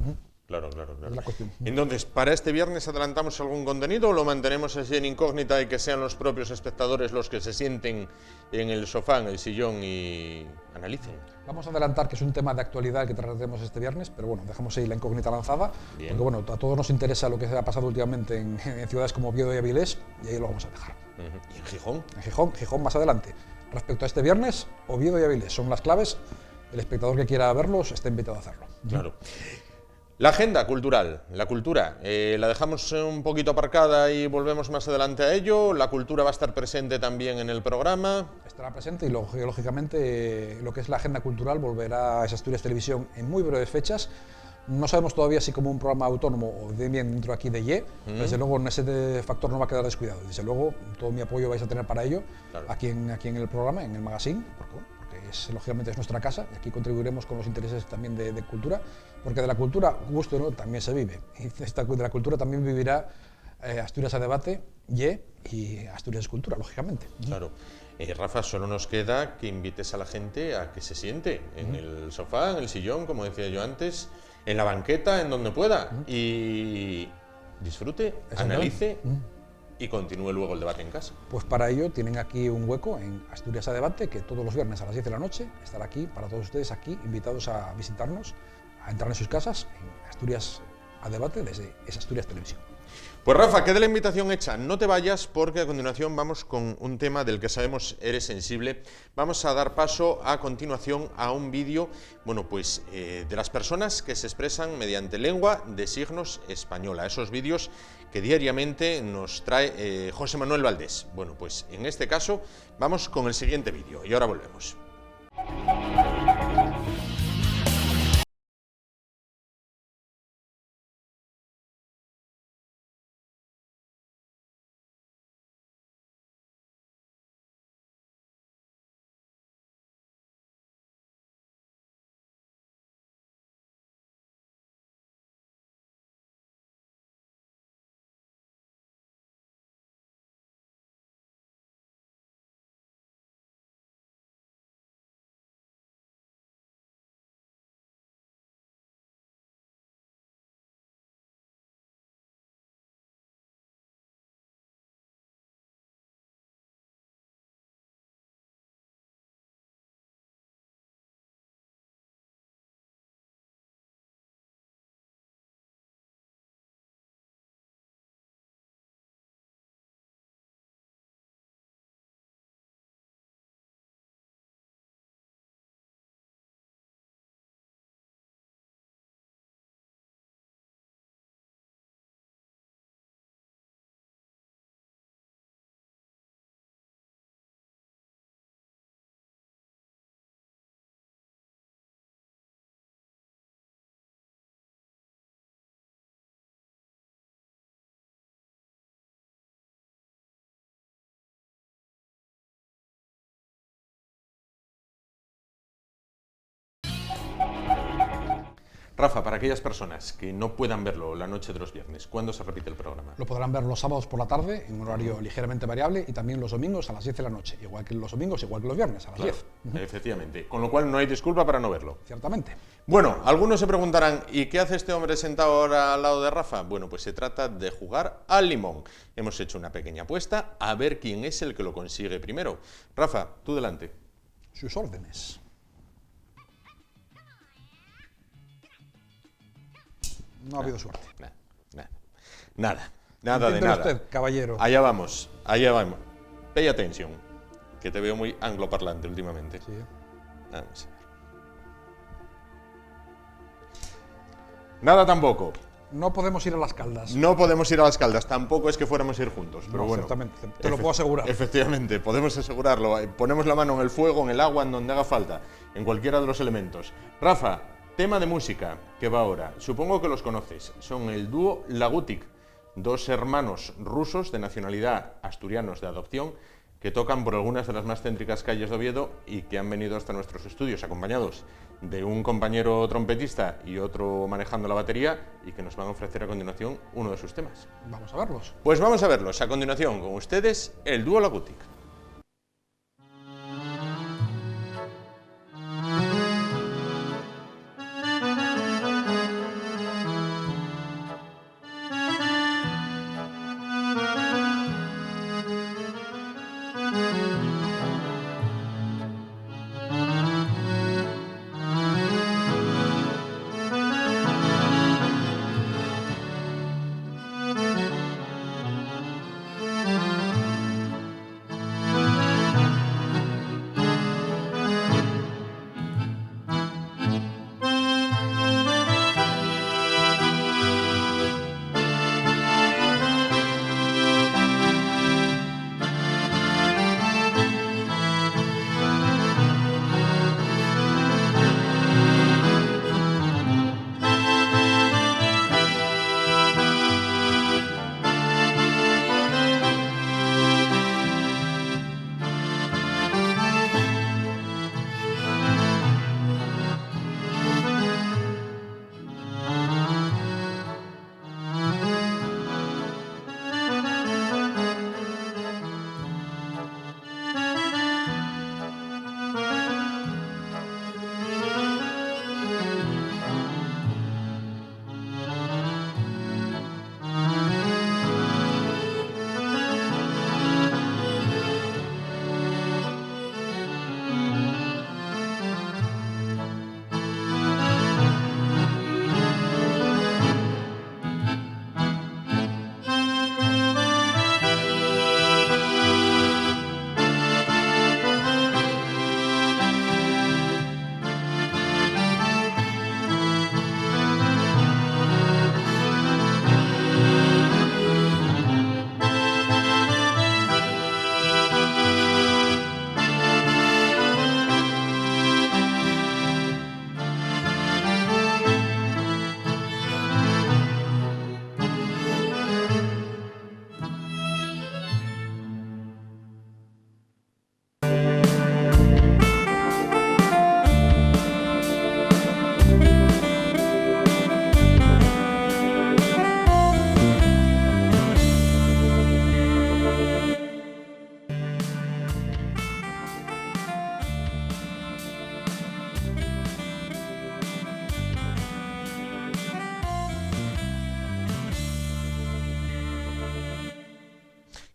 Claro. Es la cuestión. Entonces, ¿para este viernes adelantamos algún contenido o lo mantenemos así en incógnita y que sean los propios espectadores los que se sienten en el sofá, en el sillón y analicen? Vamos a adelantar que es un tema de actualidad que trataremos este viernes, pero bueno, dejamos ahí la incógnita lanzada, Bien. porque bueno, a todos nos interesa lo que ha pasado últimamente en ciudades como Oviedo y Avilés, y ahí lo vamos a dejar. ¿Y en Gijón? En Gijón más adelante. Respecto a este viernes, Oviedo y Avilés son las claves. El espectador que quiera verlos está invitado a hacerlo. Claro. La agenda cultural, la cultura, la dejamos un poquito aparcada y volvemos más adelante a ello. La cultura va a estar presente también en el programa. Estará presente y lógicamente lo que es la agenda cultural volverá a Asturias Televisión en muy breves fechas. No sabemos todavía si como un programa autónomo o bien dentro aquí de YE. Desde luego en ese factor no va a quedar descuidado. Desde luego todo mi apoyo vais a tener para ello, Claro. aquí en el programa, en el magazine, porque lógicamente es nuestra casa y aquí contribuiremos con los intereses también de cultura, porque de la cultura, gusto o no, también se vive. Y de la cultura también vivirá Asturias a Debate, YE y Asturias Cultura, lógicamente. Claro. Rafa, solo nos queda que invites a la gente a que se siente en el sofá, en el sillón, como decía yo antes, en la banqueta, en donde pueda, y disfrute, analice y continúe luego el debate en casa. Pues para ello tienen aquí un hueco en Asturias a Debate, que todos los viernes a las 10 de la noche estará aquí, para todos ustedes aquí, invitados a visitarnos, a entrar en sus casas, en Asturias a Debate, desde Asturias Televisión. Pues Rafa, queda la invitación hecha. No te vayas porque a continuación vamos con un tema del que sabemos eres sensible. Vamos a dar paso a continuación a un vídeo, bueno, pues de las personas que se expresan mediante lengua de signos española. Esos vídeos que diariamente nos trae José Manuel Valdés. Bueno, pues en este caso vamos con el siguiente vídeo y ahora volvemos. Rafa, para aquellas personas que no puedan verlo la noche de los viernes, ¿cuándo se repite el programa? Lo podrán ver los sábados por la tarde, en un horario ligeramente variable, y también los domingos a las 10 de la noche, igual que los domingos, igual que los viernes, a las 10. Efectivamente, con lo cual no hay disculpa para no verlo. Ciertamente. Bueno, algunos se preguntarán, ¿y qué hace este hombre sentado ahora al lado de Rafa? Bueno, pues se trata de jugar al limón. Hemos hecho una pequeña apuesta a ver quién es el que lo consigue primero. Rafa, tú delante. Sus órdenes. No ha habido suerte. Nada de Inténtelo nada. usted, caballero. Allá vamos, allá vamos. Pay attention, que te veo muy angloparlante últimamente. Sí. Vamos a ver. Nada tampoco. No podemos ir a las Caldas. No podemos ir a las Caldas, tampoco es que fuéramos a ir juntos, pero No, bueno. ciertamente, te lo puedo asegurar. Efectivamente, podemos asegurarlo. Ponemos la mano en el fuego, en el agua, en donde haga falta, en cualquiera de los elementos. Rafa, tema de música que va ahora. Supongo que los conoces. Son el dúo Lagutik, dos hermanos rusos de nacionalidad asturianos de adopción que tocan por algunas de las más céntricas calles de Oviedo y que han venido hasta nuestros estudios acompañados de un compañero trompetista y otro manejando la batería y que nos van a ofrecer a continuación uno de sus temas. Vamos a verlos. Pues vamos a verlos a continuación con ustedes, el dúo Lagutik.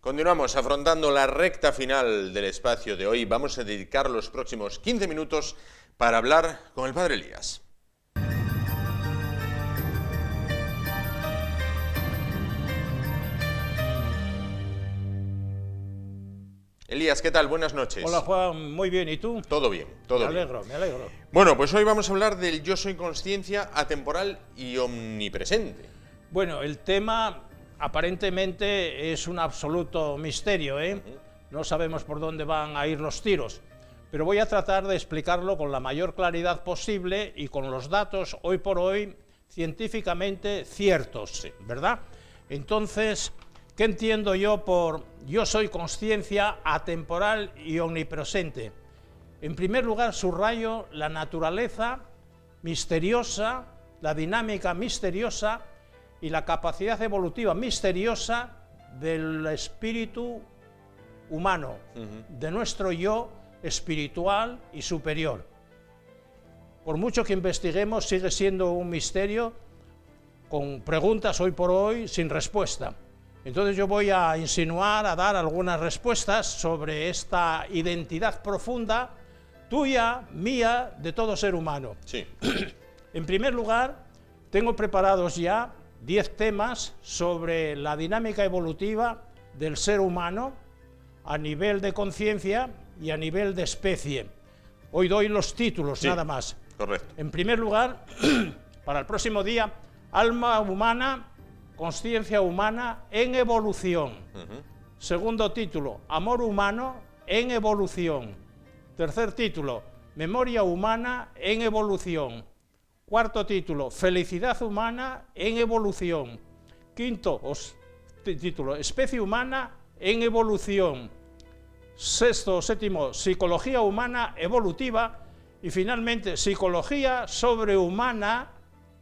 Continuamos afrontando la recta final del espacio de hoy. Vamos a dedicar los próximos 15 minutos para hablar con el Padre Elías. Elías, ¿qué tal? Buenas noches. Hola Juan, muy bien, ¿y tú? Todo bien, todo bien. Me alegro. Bueno, pues hoy vamos a hablar del yo soy consciencia atemporal y omnipresente. Bueno, el tema aparentemente es un absoluto misterio, ¿eh? No sabemos por dónde van a ir los tiros, pero voy a tratar de explicarlo con la mayor claridad posible y con los datos hoy por hoy científicamente ciertos, ¿verdad? Entonces, ¿qué entiendo yo por yo soy consciencia atemporal y omnipresente? En primer lugar, subrayo la naturaleza misteriosa, la dinámica misteriosa y la capacidad evolutiva misteriosa del espíritu humano, de nuestro yo espiritual y superior. Por mucho que investiguemos, sigue siendo un misterio con preguntas hoy por hoy sin respuesta. Entonces yo voy a insinuar, a dar algunas respuestas sobre esta identidad profunda, tuya, mía, de todo ser humano. Sí. En primer lugar, tengo preparados ya 10 temas sobre la dinámica evolutiva del ser humano a nivel de conciencia y a nivel de especie. Hoy doy los títulos, nada más. Correcto. En primer lugar, para el próximo día, alma humana, consciencia humana en evolución. Segundo título, amor humano en evolución. Tercer título, memoria humana en evolución. Cuarto título, felicidad humana en evolución. Quinto título, especie humana en evolución. Sexto o séptimo, psicología humana evolutiva. Y finalmente, psicología sobrehumana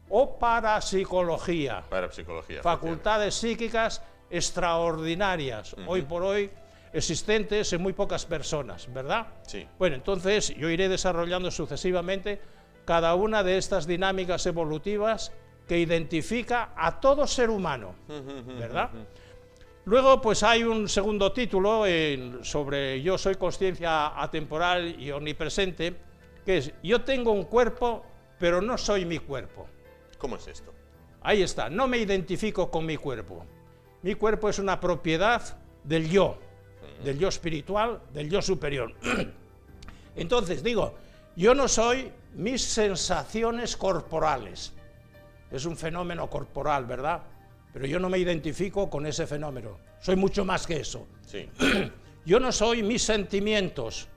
o parapsicología. Parapsicología. Facultades psíquicas extraordinarias, hoy por hoy existentes en muy pocas personas, ¿verdad? Sí. Bueno, entonces yo iré desarrollando sucesivamente cada una de estas dinámicas evolutivas que identifica a todo ser humano, ¿verdad? Luego, pues hay un segundo título sobre yo soy consciencia atemporal y omnipresente, que es yo tengo un cuerpo, pero no soy mi cuerpo. ¿Cómo es esto? Ahí está, no me identifico con mi cuerpo. Mi cuerpo es una propiedad del yo espiritual, del yo superior. Entonces digo, yo no soy mis sensaciones corporales. Es un fenómeno corporal, ¿verdad? Pero yo no me identifico con ese fenómeno. Soy mucho más que eso. Sí. Yo no soy mis sentimientos,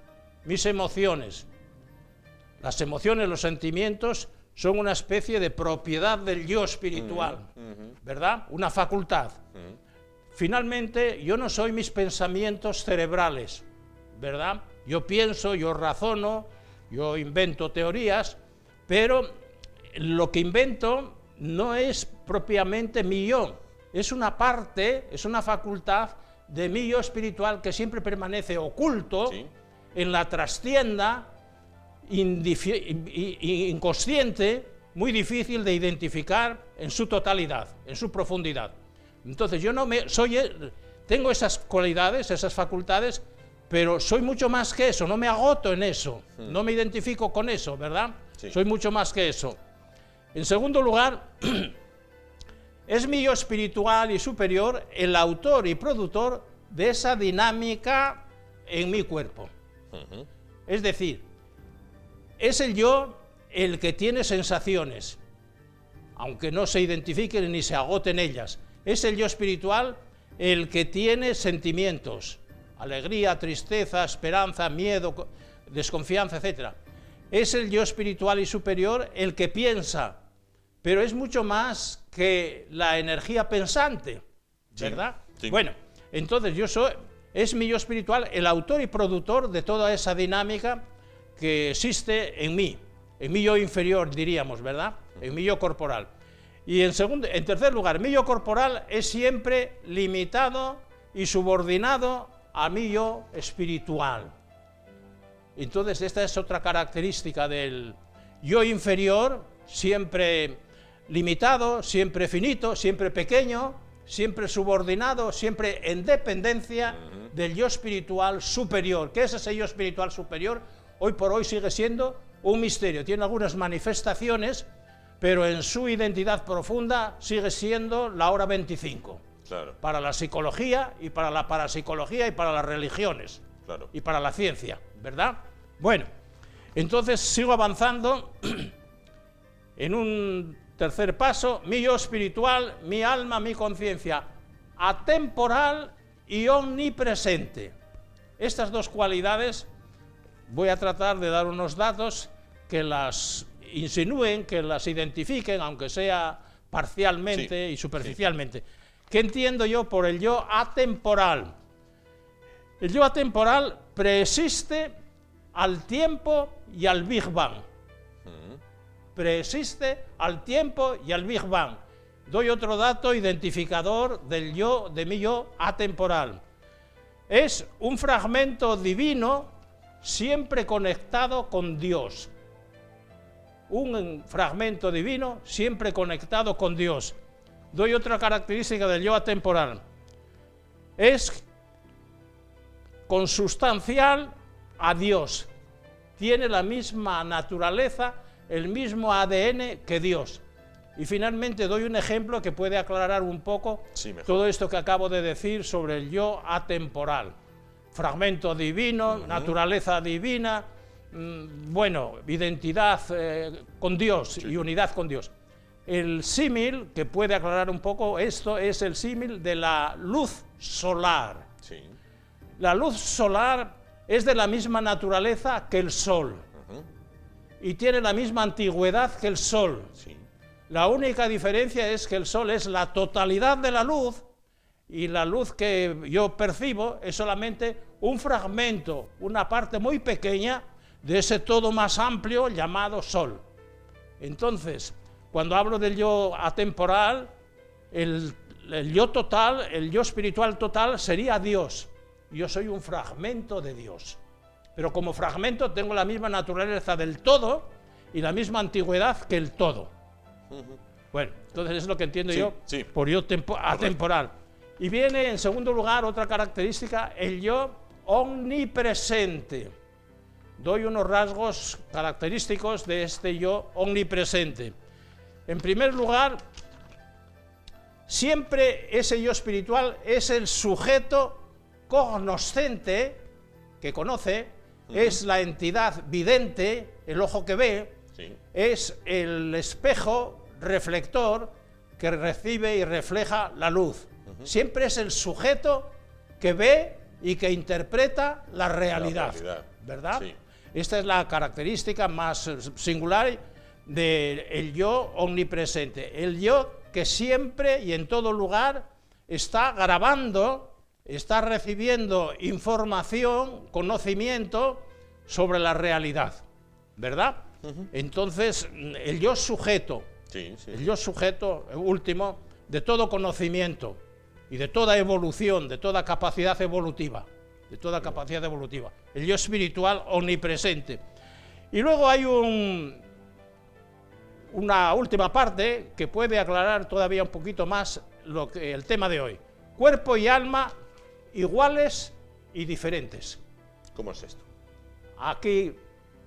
mis emociones. Las emociones, los sentimientos son una especie de propiedad del yo espiritual, ¿verdad? Una facultad. Finalmente, yo no soy mis pensamientos cerebrales, ¿verdad? Yo pienso, yo razono, yo invento teorías, pero lo que invento no es propiamente mi yo, es una parte, es una facultad de mi yo espiritual que siempre permanece oculto en la trastienda, inconsciente, muy difícil de identificar en su totalidad, en su profundidad. Entonces yo tengo esas cualidades, esas facultades, pero soy mucho más que eso, no me agoto en eso, no me identifico con eso, ¿verdad? Sí. Soy mucho más que eso. En segundo lugar, es mi yo espiritual y superior el autor y productor de esa dinámica en mi cuerpo. Es decir, es el yo el que tiene sensaciones, aunque no se identifiquen ni se agoten ellas. Es el yo espiritual el que tiene sentimientos, alegría, tristeza, esperanza, miedo, desconfianza, etc. Es el yo espiritual y superior el que piensa, pero es mucho más que la energía pensante, ¿verdad? Sí. Bueno, entonces es mi yo espiritual el autor y productor de toda esa dinámica que existe en mi yo inferior, diríamos, ¿verdad? En mi yo corporal. Y en tercer lugar, mi yo corporal es siempre limitado y subordinado a mi yo espiritual. Entonces, esta es otra característica del yo inferior, siempre limitado, siempre finito, siempre pequeño, siempre subordinado, siempre en dependencia del yo espiritual superior. ¿Qué es ese yo espiritual superior? Hoy por hoy sigue siendo un misterio. Tiene algunas manifestaciones, pero en su identidad profunda sigue siendo la hora 25. Claro. Para la psicología y para la parapsicología y para las religiones. Claro. Y para la ciencia, ¿verdad? Bueno, entonces sigo avanzando en un tercer paso: mi yo espiritual, mi alma, mi conciencia, atemporal y omnipresente. Estas dos cualidades voy a tratar de dar unos datos que las insinúen, que las identifiquen, aunque sea parcialmente y superficialmente. ¿Qué entiendo yo por el yo atemporal? El yo atemporal preexiste al tiempo y al Big Bang. Preexiste al tiempo y al Big Bang. Doy otro dato identificador del yo, de mi yo atemporal. Es un fragmento divino siempre conectado con Dios. Un fragmento divino siempre conectado con Dios. Doy otra característica del yo atemporal. Es consustancial a Dios. Tiene la misma naturaleza, el mismo ADN que Dios. Y finalmente doy un ejemplo que puede aclarar un poco todo esto que acabo de decir sobre el yo atemporal. Fragmento divino, naturaleza divina, bueno, identidad con Dios y unidad con Dios. El símil que puede aclarar un poco esto es el símil de la luz solar. Sí. La luz solar es de la misma naturaleza que el Sol y tiene la misma antigüedad que el Sol. Sí. La única diferencia es que el Sol es la totalidad de la luz y la luz que yo percibo es solamente un fragmento, una parte muy pequeña de ese todo más amplio llamado Sol. Entonces, cuando hablo del yo atemporal, el yo total, el yo espiritual total sería Dios. Yo soy un fragmento de Dios. Pero como fragmento tengo la misma naturaleza del todo y la misma antigüedad que el todo. Bueno, entonces es lo que entiendo yo por yo atemporal. Y viene en segundo lugar otra característica, el yo omnipresente. Doy unos rasgos característicos de este yo omnipresente. En primer lugar, siempre ese yo espiritual es el sujeto cognoscente, que conoce, es la entidad vidente, el ojo que ve, es el espejo reflector que recibe y refleja la luz. Siempre es el sujeto que ve y que interpreta la realidad, ¿verdad? Sí. Esta es la característica más singular del yo omnipresente, el yo que siempre y en todo lugar está grabando, está recibiendo información, conocimiento sobre la realidad, ¿verdad? Entonces, el yo sujeto, el yo sujeto último de todo conocimiento y de toda evolución, de toda capacidad evolutiva, el yo espiritual omnipresente. Y luego hay una última parte que puede aclarar todavía un poquito más el tema de hoy. Cuerpo y alma iguales y diferentes. ¿Cómo es esto? Aquí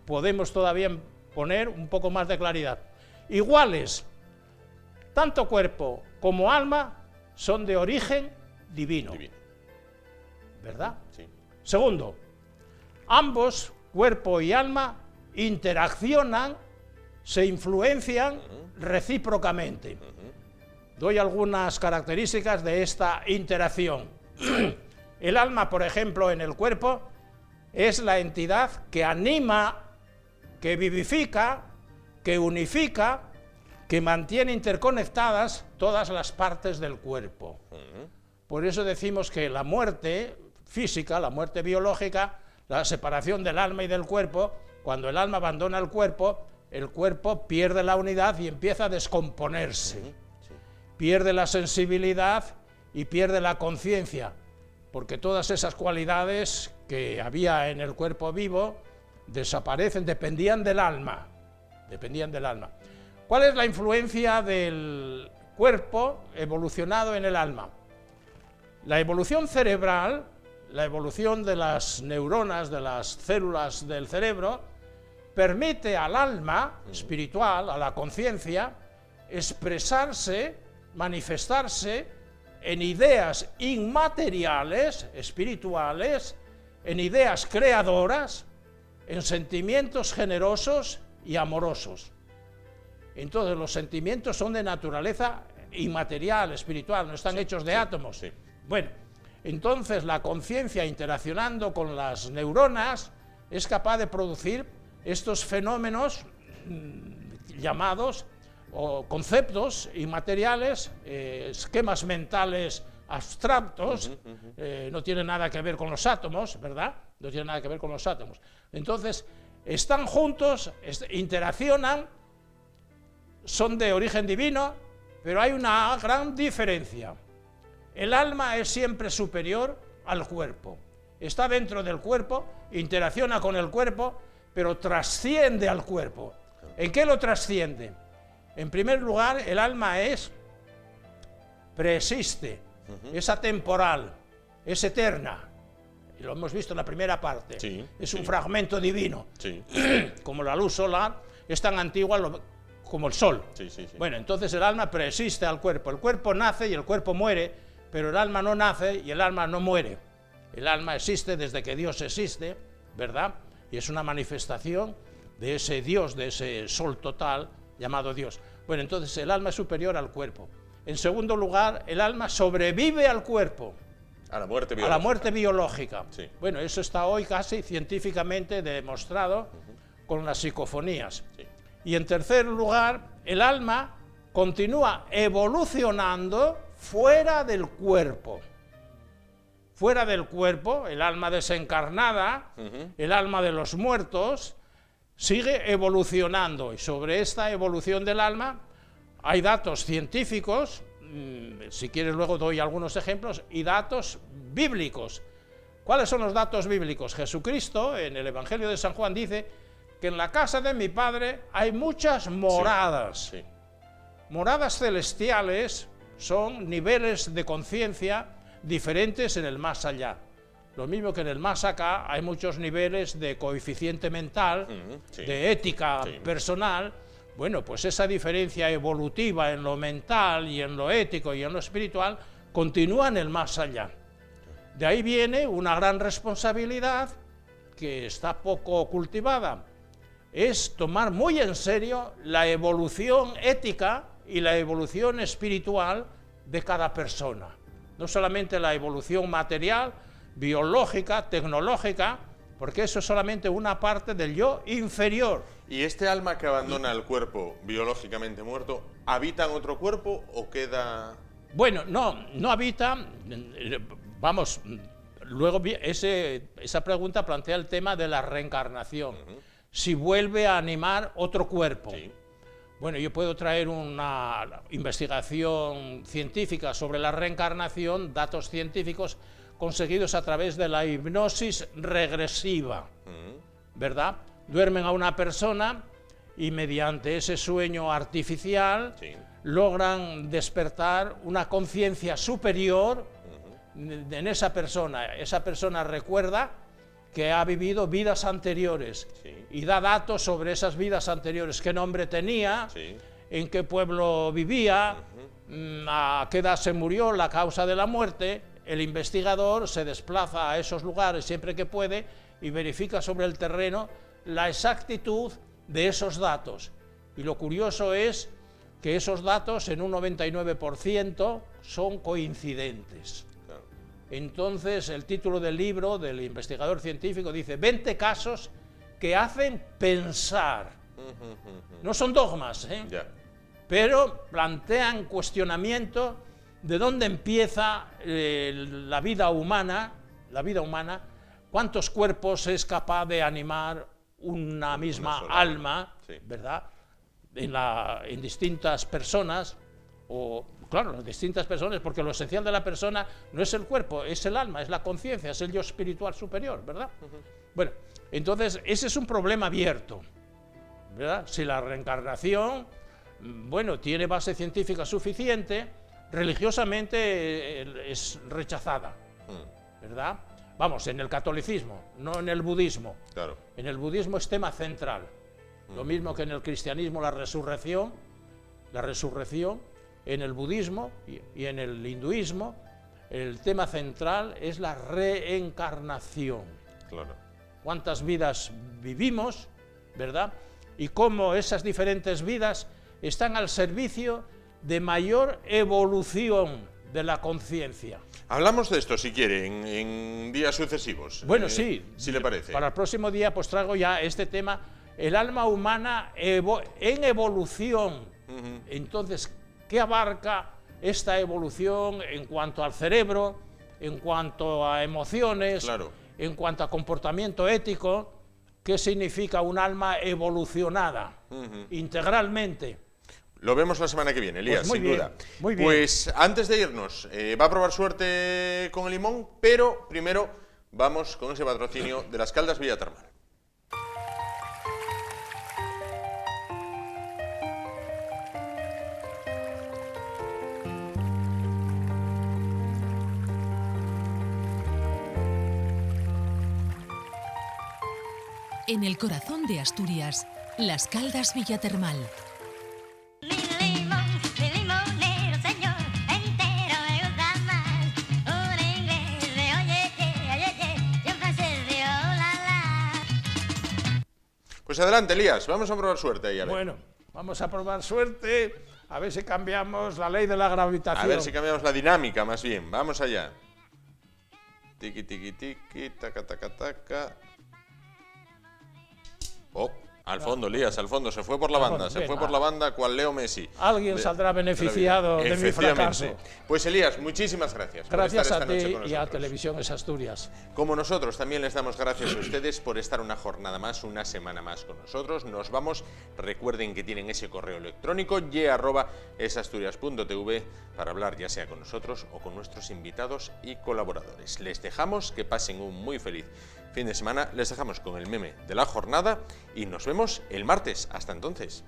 podemos todavía poner un poco más de claridad. Iguales, tanto cuerpo como alma son de origen divino. ¿Verdad? Sí. Segundo, ambos, cuerpo y alma, interaccionan, se influencian recíprocamente. Doy algunas características de esta interacción. El alma, por ejemplo, en el cuerpo, es la entidad que anima, que vivifica, que unifica, que mantiene interconectadas todas las partes del cuerpo. Por eso decimos que la muerte física, la muerte biológica, la separación del alma y del cuerpo, cuando el alma abandona el cuerpo pierde la unidad y empieza a descomponerse. Pierde la sensibilidad y pierde la conciencia, porque todas esas cualidades que había en el cuerpo vivo desaparecen, dependían del alma. ¿Cuál es la influencia del cuerpo evolucionado en el alma. La evolución cerebral, la evolución de las neuronas, de las células del cerebro, permite al alma espiritual, a la conciencia, expresarse, manifestarse en ideas inmateriales, espirituales, en ideas creadoras, en sentimientos generosos y amorosos. Entonces los sentimientos son de naturaleza inmaterial, espiritual, no están hechos de átomos. Sí. Bueno, entonces la conciencia interaccionando con las neuronas es capaz de producir estos fenómenos llamados o conceptos inmateriales, esquemas mentales abstractos, no tienen nada que ver con los átomos, ¿verdad? No tienen nada que ver con los átomos. Entonces, están juntos, interaccionan, son de origen divino, pero hay una gran diferencia. El alma es siempre superior al cuerpo. Está dentro del cuerpo, interacciona con el cuerpo, pero trasciende al cuerpo. ¿En qué lo trasciende? En primer lugar, el alma preexiste, es atemporal, es eterna. Y lo hemos visto en la primera parte. Sí, es un fragmento divino. Sí. Como la luz solar es tan antigua como el sol. Sí. Bueno, entonces el alma preexiste al cuerpo. El cuerpo nace y el cuerpo muere, pero el alma no nace y el alma no muere. El alma existe desde que Dios existe, ¿verdad? Y es una manifestación de ese Dios, de ese sol total llamado Dios. Bueno, entonces el alma es superior al cuerpo. En segundo lugar, el alma sobrevive al cuerpo. A la muerte biológica. A la muerte biológica. Sí. Bueno, eso está hoy casi científicamente demostrado con las psicofonías. Sí. Y en tercer lugar, el alma continúa evolucionando fuera del cuerpo. Fuera del cuerpo, el alma desencarnada, el alma de los muertos, sigue evolucionando. Y sobre esta evolución del alma hay datos científicos, si quieres luego doy algunos ejemplos, y datos bíblicos. ¿Cuáles son los datos bíblicos? Jesucristo, en el Evangelio de San Juan, dice que en la casa de mi Padre hay muchas moradas. Sí. Moradas celestiales son niveles de conciencia diferentes en el más allá. Lo mismo que en el más acá hay muchos niveles de coeficiente mental, de ética personal. Bueno, pues esa diferencia evolutiva en lo mental y en lo ético y en lo espiritual continúa en el más allá. De ahí viene una gran responsabilidad que está poco cultivada. Es tomar muy en serio la evolución ética y la evolución espiritual de cada persona. No solamente la evolución material, biológica, tecnológica, porque eso es solamente una parte del yo inferior. ¿Y este alma que abandona el cuerpo biológicamente muerto, habita en otro cuerpo o queda...? Bueno, no habita, vamos, luego esa pregunta plantea el tema de la reencarnación, si vuelve a animar otro cuerpo. Sí. Bueno, yo puedo traer una investigación científica sobre la reencarnación, datos científicos conseguidos a través de la hipnosis regresiva, ¿verdad? Duermen a una persona y mediante ese sueño artificial logran despertar una conciencia superior en esa persona. Esa persona recuerda que ha vivido vidas anteriores y da datos sobre esas vidas anteriores, qué nombre tenía, en qué pueblo vivía, a qué edad se murió, la causa de la muerte. El investigador se desplaza a esos lugares siempre que puede y verifica sobre el terreno la exactitud de esos datos. Y lo curioso es que esos datos en un 99% son coincidentes. Entonces el título del libro del investigador científico dice 20 casos que hacen pensar. No son dogmas, pero plantean cuestionamiento de dónde empieza la vida humana, cuántos cuerpos es capaz de animar una misma alma, ¿verdad? En distintas personas, o claro, en distintas personas, porque lo esencial de la persona no es el cuerpo, es el alma, es la conciencia, es el yo espiritual superior, ¿verdad? Bueno, entonces ese es un problema abierto, ¿verdad? Si la reencarnación bueno, tiene base científica suficiente, religiosamente es rechazada, ¿verdad? Vamos, en el catolicismo, no en el budismo. Claro. En el budismo es tema central. Lo mismo que en el cristianismo la resurrección, en el budismo y en el hinduismo, el tema central es la reencarnación. Claro. Cuántas vidas vivimos, ¿verdad? Y cómo esas diferentes vidas están al servicio de mayor evolución de la conciencia. Hablamos de esto, si quiere, en días sucesivos. Bueno, sí. Si le parece. Para el próximo día pues traigo ya este tema, el alma humana en evolución. Entonces, ¿qué abarca esta evolución en cuanto al cerebro, en cuanto a emociones, claro, en cuanto a comportamiento ético? ¿Qué significa un alma evolucionada integralmente? Lo vemos la semana que viene, Elías, Pues muy sin bien, duda. muy bien. Pues antes de irnos, va a probar suerte con el limón, pero primero vamos con ese patrocinio de las Caldas Villa Termal. En el corazón de Asturias, Las Caldas Villa Termal. Mi limonero, señor, entero me gusta más. Un inglés de oye, y un francés de hola, la. Pues adelante, Elías, vamos a probar suerte ahí, a ver. Bueno, vamos a probar suerte, a ver si cambiamos la ley de la gravitación. A ver si cambiamos la dinámica, más bien. Vamos allá. Tiki, tiki, tiki, taca, taca, taca. Oh, al fondo, Elías, al fondo. Se fue por la banda, se fue por la banda cual Leo Messi. Alguien saldrá beneficiado de mi fracaso. Pues Elías, muchísimas gracias. Gracias por estar a esta noche ti con y a nosotros. Televisiones Asturias. Como nosotros, también les damos gracias a ustedes por estar una jornada más, una semana más con nosotros. Nos vamos. Recuerden que tienen ese correo electrónico ye@esasturias.tv para hablar ya sea con nosotros o con nuestros invitados y colaboradores. Les dejamos que pasen un muy feliz fin de semana. Les dejamos con el meme de la jornada y nos vemos el martes. Hasta entonces.